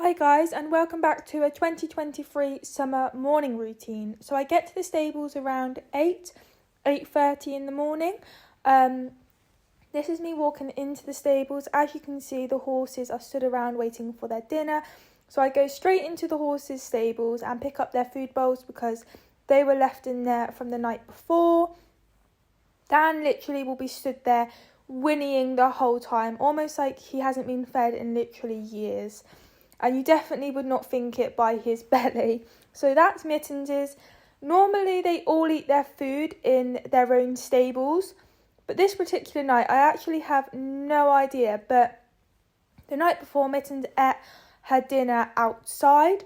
Hi guys, and welcome back to a 2023 summer morning routine. So I get to the stables around 8:30 in the morning. This is me walking into the stables. As you can see, the horses are stood around waiting for their dinner. So I go straight into the horses' stables and pick up their food bowls because they were left in there from the night before. Dan literally will be stood there whinnying the whole time, almost like he hasn't been fed in literally years. And you definitely would not think it by his belly. So that's Mittens'. Normally they all eat their food in their own stables, but this particular night I actually have no idea. But the night before, Mittens ate her dinner outside.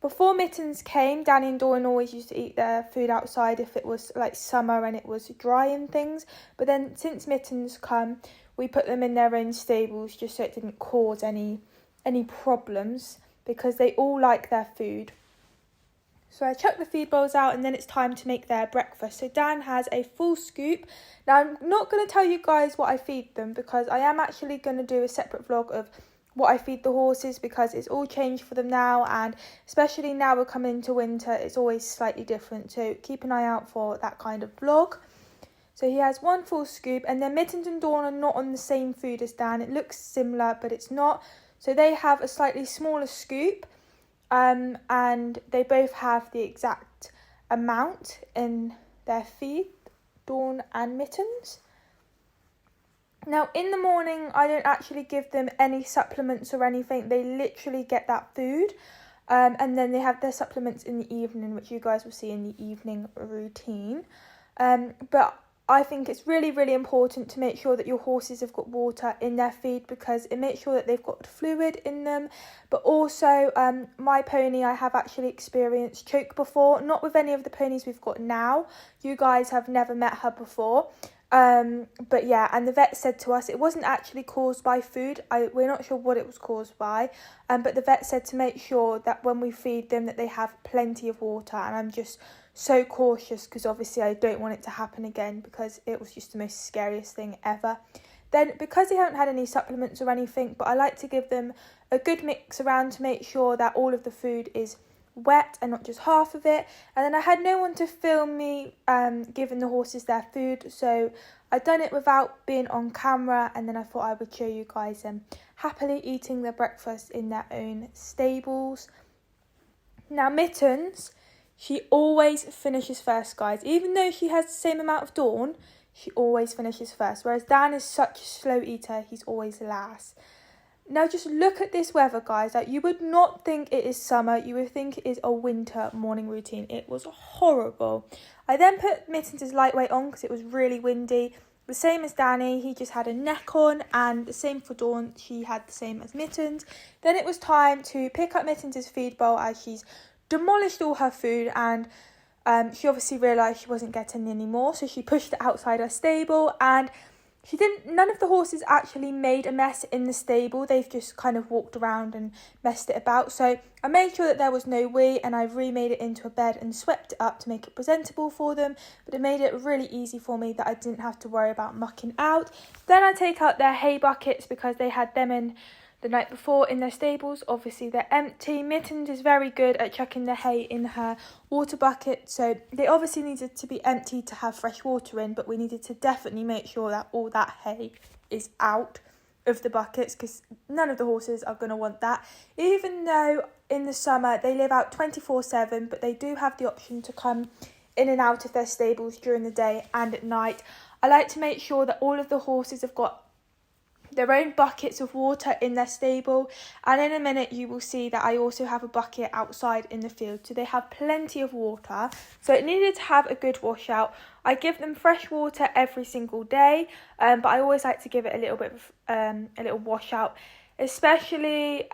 Before Mittens came, Danny and Dawn always used to eat their food outside if it was like summer and it was dry and things. But then since Mittens come, we put them in their own stables just so it didn't cause any problems, because they all like their food. So I chuck the feed bowls out and then it's time to make their breakfast. So Dan has a full scoop. Now I'm not going to tell you guys what I feed them because I am actually going to do a separate vlog of what I feed the horses, because it's all changed for them now, and especially now we're coming into winter, it's always slightly different. So keep an eye out for that kind of vlog. So he has one full scoop, and then Mittens and Dawn are not on the same food as Dan. It looks similar, but it's not. So they have a slightly smaller scoop, and they both have the exact amount in their feed, Dawn and Mittens. Now, in the morning, I don't actually give them any supplements or anything. They literally get that food, and then they have their supplements in the evening, which you guys will see in the evening routine. But I think it's really, really important to make sure that your horses have got water in their feed, because it makes sure that they've got fluid in them. But also, my pony, I have actually experienced choke before. Not with any of the ponies we've got now. You guys have never met her before. But yeah, and the vet said to us it wasn't actually caused by food. We're not sure what it was caused by. But the vet said to make sure that when we feed them that they have plenty of water. And I'm just so cautious because obviously I don't want it to happen again, because it was just the most scariest thing ever. Then, because they haven't had any supplements or anything, but I like to give them a good mix around to make sure that all of the food is wet and not just half of it. And then I had no one to film me giving the horses their food, so I'd done it without being on camera, and then I thought I would show you guys them happily eating their breakfast in their own stables. Now Mittens, she always finishes first, guys. Even though she has the same amount of Dawn, she always finishes first. Whereas Dan is such a slow eater, he's always last. Now just look at this weather, guys. Like, you would not think it is summer. You would think it is a winter morning routine. It was horrible. I then put Mittens' lightweight on because it was really windy. The same as Danny, he just had a neck on, and the same for Dawn, she had the same as Mittens. Then it was time to pick up Mittens' feed bowl as she's demolished all her food, and she obviously realised she wasn't getting any more, so she pushed it outside her stable, and none of the horses actually made a mess in the stable. They've just kind of walked around and messed it about. So I made sure that there was no wee, and I remade it into a bed and swept it up to make it presentable for them. But it made it really easy for me that I didn't have to worry about mucking out. Then I take out their hay buckets because they had them in the night before in their stables. Obviously they're empty. Mittens is very good at chucking the hay in her water bucket, so they obviously needed to be empty to have fresh water in, but we needed to definitely make sure that all that hay is out of the buckets, because none of the horses are going to want that. Even though in the summer they live out 24/7, but they do have the option to come in and out of their stables during the day and at night. I like to make sure that all of the horses have got their own buckets of water in their stable, and in a minute you will see that I also have a bucket outside in the field, so they have plenty of water. So it needed to have a good washout. I give them fresh water every single day, but I always like to give it a little bit of a little washout, especially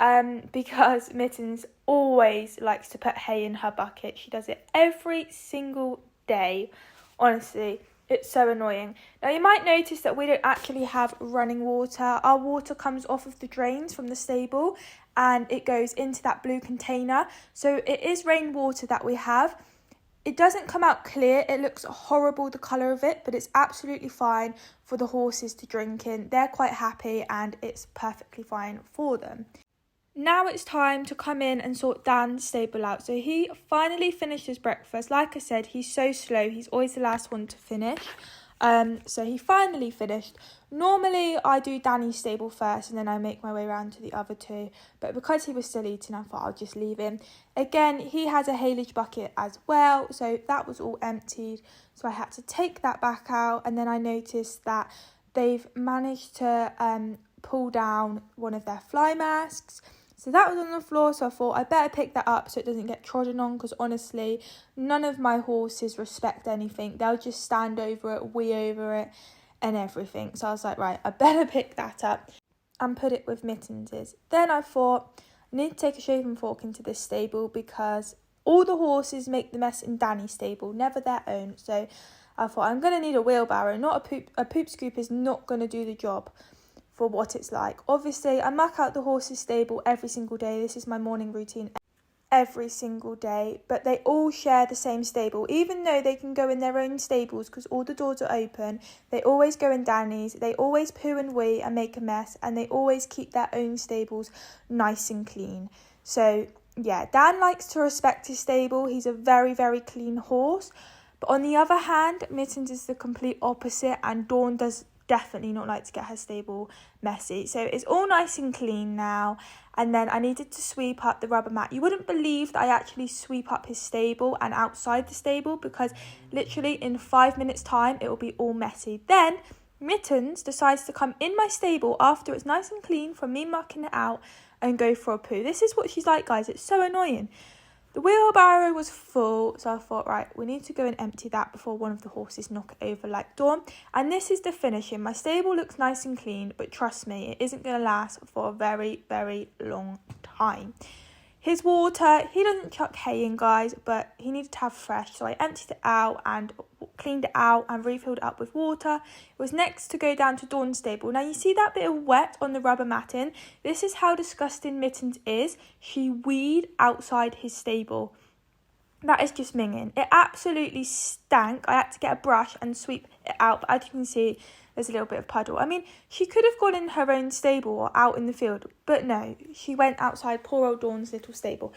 because Mittens always likes to put hay in her bucket. She does it every single day, honestly. It's so annoying. Now you might notice that we don't actually have running water. Our water comes off of the drains from the stable and it goes into that blue container. So it is rainwater that we have. It doesn't come out clear. It looks horrible, the colour of it, but it's absolutely fine for the horses to drink in. They're quite happy and it's perfectly fine for them. Now it's time to come in and sort Dan's stable out. So he finally finished his breakfast. Like I said, he's so slow. He's always the last one to finish. So he finally finished. Normally I do Danny's stable first and then I make my way around to the other two. But because he was still eating, I thought I'll just leave him. Again, he has a haylage bucket as well. So that was all emptied. So I had to take that back out. And then I noticed that they've managed to pull down one of their fly masks. So that was on the floor, so I thought I better pick that up so it doesn't get trodden on, because honestly, none of my horses respect anything. They'll just stand over it, wee over it, and everything. So I was like, right, I better pick that up and put it with Mittens'. Then I thought, I need to take a shaving fork into this stable because all the horses make the mess in Danny's stable, never their own. So I thought, I'm going to need a wheelbarrow, not a poop scoop is not going to do the job for what it's like. Obviously, I muck out the horses' stable every single day. This is my morning routine every single day, but they all share the same stable. Even though they can go in their own stables because all the doors are open, they always go in Danny's. They always poo and wee and make a mess, and they always keep their own stables nice and clean. So yeah, Dan likes to respect his stable. He's a very, very clean horse. But on the other hand, Mittens is the complete opposite, and Dawn does definitely not like to get her stable messy. So it's all nice and clean now. And then I needed to sweep up the rubber mat. You wouldn't believe that I actually sweep up his stable and outside the stable, because literally in 5 minutes time it will be all messy. Then Mittens decides to come in my stable after it's nice and clean from me mucking it out and go for a poo. This is what she's like, guys. It's so annoying. The wheelbarrow was full, so I thought, right, we need to go and empty that before one of the horses knock it over like Dawn. And this is the finishing. My stable looks nice and clean, but trust me, it isn't going to last for a very, very long time. His water, he doesn't chuck hay in, guys, but he needed to have fresh. So I emptied it out and cleaned it out and refilled it up with water. It was next to go down to Dawn's stable. Now, you see that bit of wet on the rubber matting? This is how disgusting Mittens is. She weed outside his stable. That is just minging. It absolutely stank. I had to get a brush and sweep it out. But as you can see, there's a little bit of puddle. I mean, she could have gone in her own stable or out in the field. But no, she went outside poor old Dawn's little stable.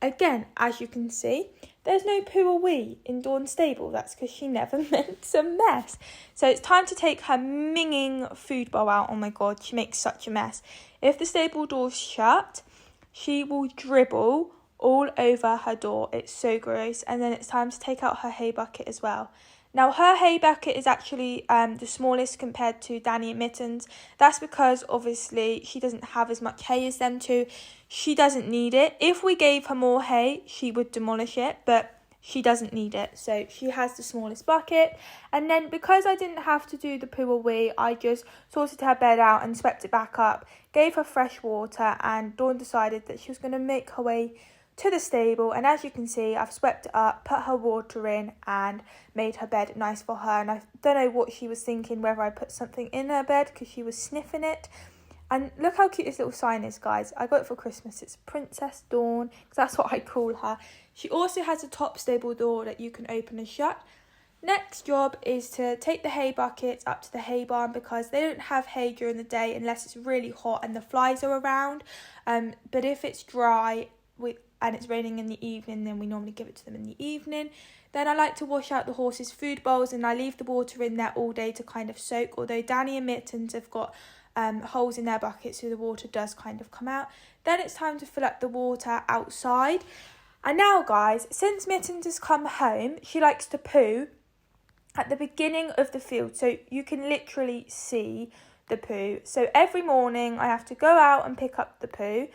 Again, as you can see, there's no poo or wee in Dawn's stable. That's because she never meant a mess. So it's time to take her minging food bowl out. Oh my God, she makes such a mess. If the stable door's shut, she will dribble all over her door. It's so gross. And then it's time to take out her hay bucket as well. Now, her hay bucket is actually the smallest compared to Danny and Mittens. That's because, obviously, she doesn't have as much hay as them two. She doesn't need it. If we gave her more hay, she would demolish it, but she doesn't need it. So she has the smallest bucket. And then because I didn't have to do the poo or wee, I just sorted her bed out and swept it back up, gave her fresh water, and Dawn decided that she was going to make her way to the stable. And as you can see, I've swept it up, put her water in, and made her bed nice for her. And I don't know what she was thinking, whether I put something in her bed, because she was sniffing it. And look how cute this little sign is, guys. I got it for Christmas. It's Princess Dawn, because that's what I call her. She also has a top stable door that you can open and shut. Next job is to take the hay buckets up to the hay barn, because they don't have hay during the day unless it's really hot and the flies are around. But if it's dry and it's raining in the evening, then we normally give it to them in the evening. Then I like to wash out the horses' food bowls, and I leave the water in there all day to kind of soak, although Danny and Mittens have got holes in their buckets, so the water does kind of come out. Then it's time to fill up the water outside. And now, guys, since Mittens has come home, she likes to poo at the beginning of the field, so you can literally see the poo. So every morning I have to go out and pick up the poo.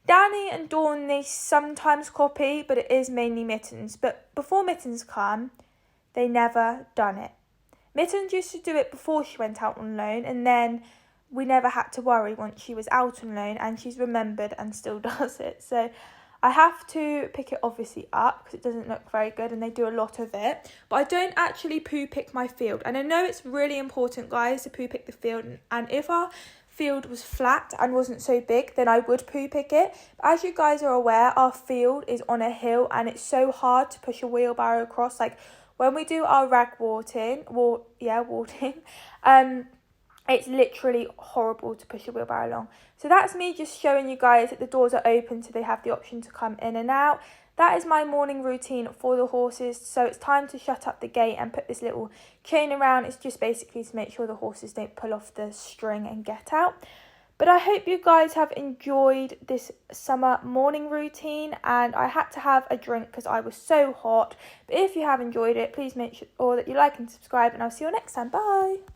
Danny and Dawn, they sometimes copy, but it is mainly Mittens. But before Mittens come, they never done it. Mittens used to do it before she went out on loan, and then we never had to worry once she was out on loan, and she's remembered and still does it. So I have to pick it obviously up because it doesn't look very good, and they do a lot of it. But I don't actually poo pick my field. And I know it's really important, guys, to poo pick the field. And if our field was flat and wasn't so big, then I would poo pick it. But as you guys are aware, our field is on a hill, and it's so hard to push a wheelbarrow across. Like when we do our rag warting, It's literally horrible to push a wheelbarrow along. So that's me just showing you guys that the doors are open, so they have the option to come in and out. That is my morning routine for the horses. So it's time to shut up the gate and put this little chain around. It's just basically to make sure the horses don't pull off the string and get out. But I hope you guys have enjoyed this summer morning routine, and I had to have a drink because I was so hot. But if you have enjoyed it, please make sure that you like and subscribe, and I'll see you next time. Bye.